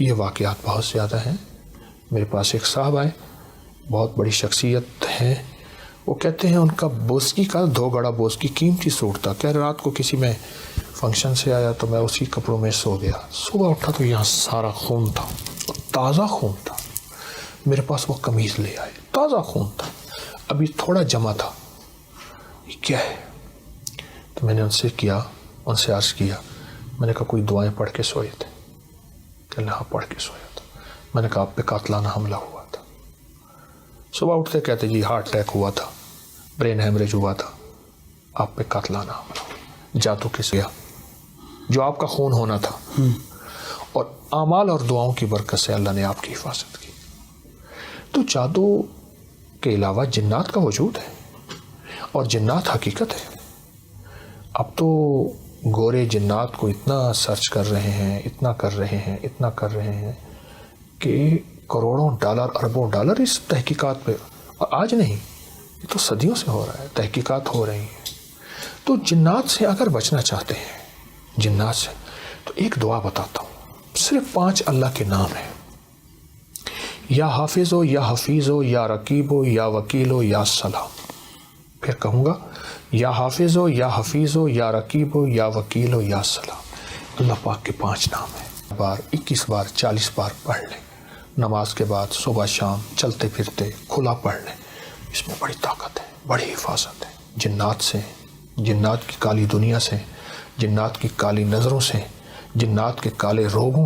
یہ واقعات بہت زیادہ ہیں. میرے پاس ایک صاحب آئے, بہت بڑی شخصیت ہیں. وہ کہتے ہیں ان کا بوسکی کا 2 گڑا بوسکی قیمتی سوٹ تھا. کہہ رات کو کسی میں فنکشن سے آیا تو میں اسی کپڑوں میں سو گیا. صبح اٹھا تو یہاں سارا خون تھا, تازہ خون تھا. میرے پاس وہ قمیض لے آئے, تازہ خون تھا, ابھی تھوڑا جمع تھا. یہ کیا ہے؟ تو میں نے ان سے عرض کیا, میں نے کہا کوئی دعائیں پڑھ کے سوئے تھے؟ کہ اللہ پڑھ کے سویا تھا. میں نے کہا آپ پہ قاتلانہ حملہ ہوا تھا. صبح اٹھتے کہتے جی ہارٹ اٹیک ہوا تھا, برین ہیمریج ہوا تھا, آپ پہ قاتلانہ حملہ ہوا. جادو کس گیا جو آپ کا خون ہونا تھا, اور اعمال اور دعاؤں کی برکت سے اللہ نے آپ کی حفاظت کی. تو جادو کے علاوہ جنات کا وجود ہے, اور جنات حقیقت ہے. اب تو گورے جنات کو اتنا سرچ کر رہے ہیں, اتنا کر رہے ہیں کہ کروڑوں ڈالر, اربوں ڈالر اس تحقیقات پہ, اور آج نہیں, یہ تو صدیوں سے ہو رہا ہے, تحقیقات ہو رہی ہیں. تو جنات سے اگر بچنا چاہتے ہیں, جنات سے, تو ایک دعا بتاتا ہوں. صرف 5 اللہ کے نام ہیں, یا حافظ ہو, یا حفیظ ہو, یا رقیب ہو, یا وکیل ہو, یا سلام. پھر کہوں گا, یا حافظ ہو, یا حفیظ ہو, یا رقیب ہو, یا وکیل ہو, یا سلام. اللہ پاک کے 5 نام ہیں. 21 بار 40 بار پڑھ لیں. نماز کے بعد صبح شام چلتے پھرتے کھلا پڑھ لیں. اس میں بڑی طاقت ہے, بڑی حفاظت ہے جنات سے, جنات کی کالی دنیا سے, جنات کی کالی نظروں سے, جنات کے کالے روگوں